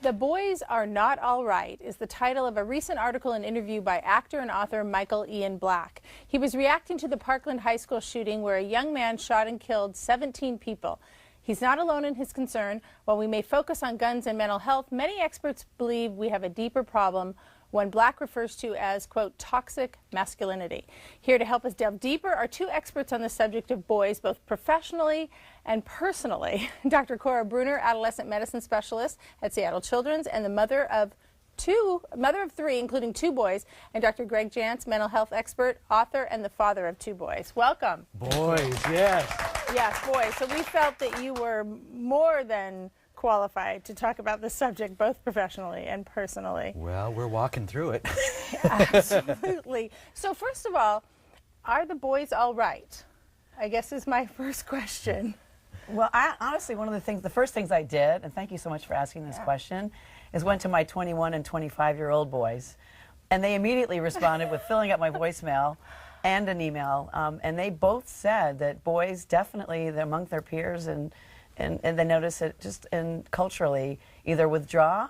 The Boys Are Not All Right is the title of a recent article and interview by actor and author Michael Ian Black. He was reacting to the Parkland High School shooting where a young man shot and killed 17 people. He's not alone in his concern. While we may focus on guns and mental health, many experts believe we have a deeper problem, one Black refers to as, quote, toxic masculinity. Here to help us delve deeper are two experts on the subject of boys, both professionally and personally. Dr. Cora Bruner, adolescent medicine specialist at Seattle Children's and the mother of three, including two boys, and Dr. Greg Jantz, mental health expert, author, and the father of two boys. Welcome. Boys, yes. Yes, boys. So we felt that you were more than qualified to talk about this subject, both professionally and personally. Well, we're walking through it. Absolutely. So first of all, are the boys all right? I guess is my first question. Well, honestly, the first things I did, and thank you so much for asking this question, is went to my 21 and 25-year-old boys, and they immediately responded with filling up my voicemail and an email, and they both said that boys definitely, among their peers, and they notice it just culturally, either withdraw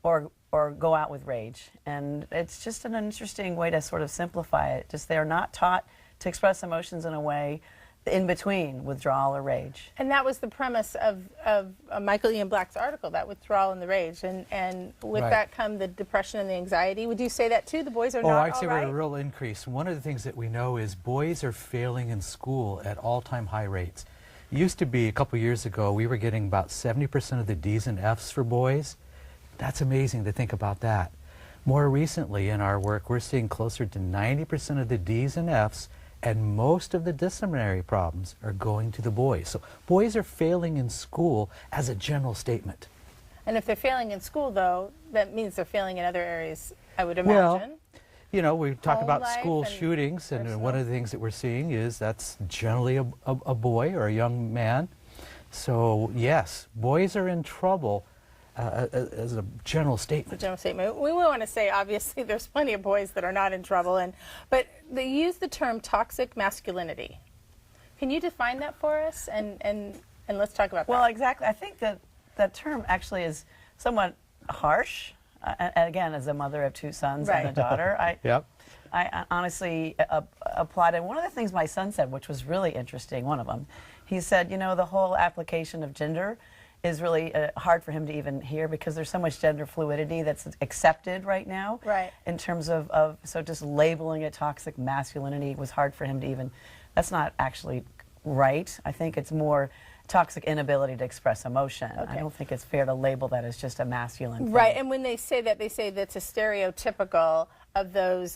or go out with rage. And it's just an interesting way to sort of simplify it. Just they're not taught to express emotions in a way in between withdrawal or rage. And that was the premise of Michael Ian Black's article, that withdrawal and the rage. And with that come the depression and the anxiety. Would you say that too? The boys are not all right? Oh, I'd say we're at a real increase. One of the things that we know is boys are failing in school at all-time high rates. It used to be a couple years ago, we were getting about 70% of the D's and F's for boys. That's amazing to think about that. More recently in our work, we're seeing closer to 90% of the D's and F's, and most of the disciplinary problems are going to the boys. So boys are failing in school as a general statement. And if they're failing in school, though, that means they're failing in other areas, I would imagine. Well, you know, we talk about school and shootings, and personal. one of the things that we're seeing is that's generally a boy or a young man. So, yes, boys are in trouble as a general statement. A general statement. We want to say, obviously, there's plenty of boys that are not in trouble, but they use the term toxic masculinity. Can you define that for us? And let's talk about that. Well, exactly. I think that that term actually is somewhat harsh. Again, as a mother of two sons and a daughter, I honestly applaud it. One of the things my son said, which was really interesting, one of them, he said, you know, the whole application of gender is really hard for him to even hear because there's so much gender fluidity that's accepted right now. Right. In terms of so just labeling it toxic masculinity was hard for him to even, that's not actually right. I think it's more toxic inability to express emotion. Okay. I don't think it's fair to label that as just a masculine thing. Right, and when they say that, they say that's a stereotypical of those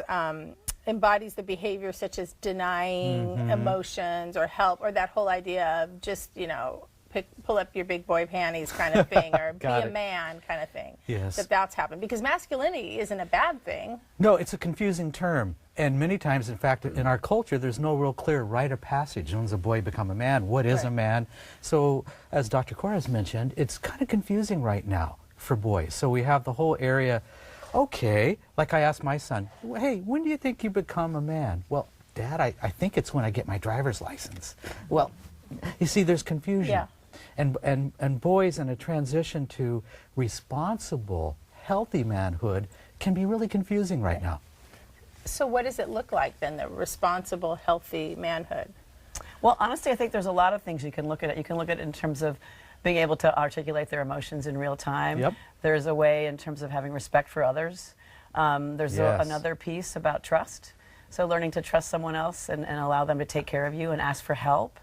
embodies the behavior such as denying emotions or help, or that whole idea of just, you know, pull up your big boy panties kind of thing, or be a man kind of thing. Yes. That's happened. Because masculinity isn't a bad thing. No, it's a confusing term. And many times, in fact, in our culture, there's no real clear rite of passage. When does a boy become a man? What is a man? So, as Dr. Cora has mentioned, it's kind of confusing right now for boys. So we have the whole area, okay, like I asked my son, hey, when do you think you become a man? Well, Dad, I think it's when I get my driver's license. Well, you see, there's confusion. Yeah. And boys in a transition to responsible, healthy manhood can be really confusing right now. So what does it look like then, the responsible, healthy manhood? Well, honestly, I think there's a lot of things you can look at. You can look at it in terms of being able to articulate their emotions in real time. Yep. There's a way in terms of having respect for others. There's another piece about trust. So learning to trust someone else and allow them to take care of you and ask for help.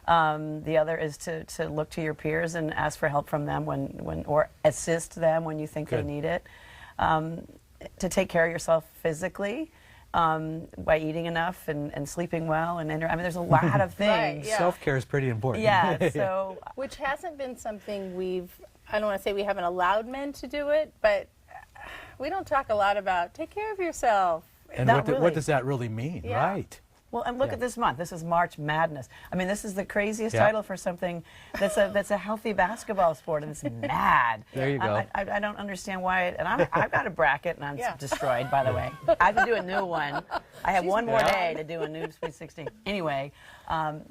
The other is to look to your peers and ask for help from them or assist them when you think they need it. To take care of yourself physically by eating enough and sleeping well. I mean, there's a lot of things. Right, yeah. Self-care is pretty important. Yeah, so... Which hasn't been something I don't want to say we haven't allowed men to do it, but we don't talk a lot about take care of yourself. And what does that really mean, right? Well, and look at this month. This is March Madness. I mean, this is the craziest title for something that's a healthy basketball sport, and it's mad. There you go. I don't understand why. And I've got a bracket, and I'm destroyed, by the way. I have to do a new one. I have one more day to do a new Sweet 16. Anyway,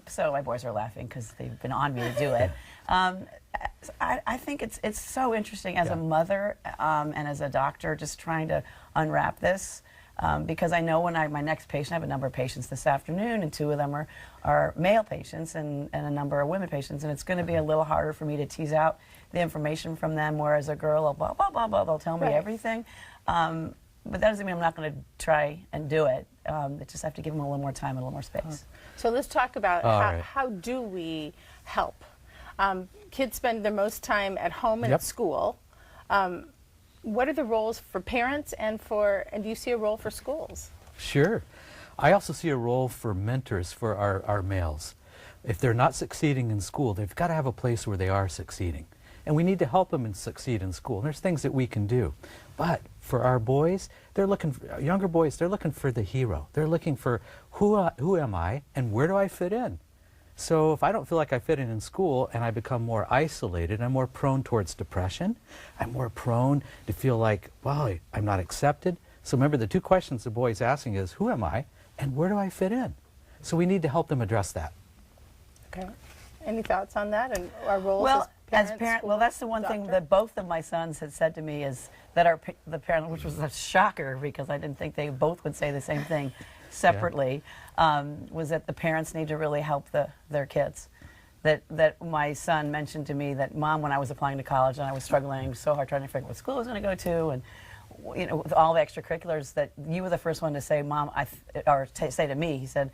so my boys are laughing because they've been on me to do it. I think it's so interesting as a mother and as a doctor, just trying to unwrap this. Because I know when my next patient, I have a number of patients this afternoon, and 2 of them are male patients and a number of women patients, and it's going to be a little harder for me to tease out the information from them, whereas a girl will blah, blah, blah, blah, they'll tell me everything. But that doesn't mean I'm not going to try and do it. I just have to give them a little more time and a little more space. So let's talk about how do we help? Kids spend their most time at home and at school. What are the roles for parents and do you see a role for schools? Sure. I also see a role for mentors for our males. If they're not succeeding in school, they've got to have a place where they are succeeding. And we need to help them succeed in school. And there's things that we can do. But for our boys, younger boys, they're looking for the hero. They're looking for who am I and where do I fit in? So if I don't feel like I fit in school and I become more isolated, I'm more prone towards depression. I'm more prone to feel like, wow, I'm not accepted. So remember, the 2 questions the boy's asking is, who am I and where do I fit in? So we need to help them address that. Okay. Any thoughts on that and our roles as parents? Well, that's the one thing that both of my sons had said to me is that the parent, which was a shocker because I didn't think they both would say the same thing separately, was that the parents need to really help their kids. That my son mentioned to me that, Mom, when I was applying to college and I was struggling so hard trying to figure out what school I was going to go to, and with all the extracurriculars, that you were the first one to say, Mom, say to me, he said,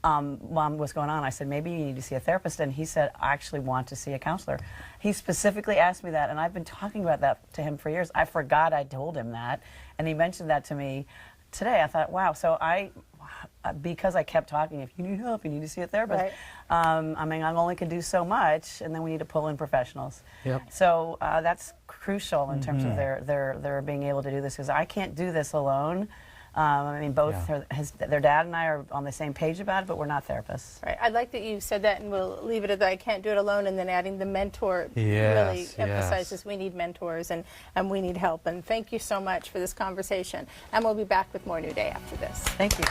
Mom, what's going on? I said, maybe you need to see a therapist. And he said, I actually want to see a counselor. He specifically asked me that, and I've been talking about that to him for years. I forgot I told him that, and he mentioned that to me today. I thought, wow, so because I kept talking, if you need help, you need to see a therapist. I mean, I only can do so much, and then we need to pull in professionals. So that's crucial in terms of their being able to do this, because I can't do this alone. I mean, both their dad and I are on the same page about it, but we're not therapists. Right. I like that you said that, and we'll leave it at that. I can't do it alone, and then adding the mentor really emphasizes we need mentors and we need help. And thank you so much for this conversation. And we'll be back with more New Day after this. Thank you.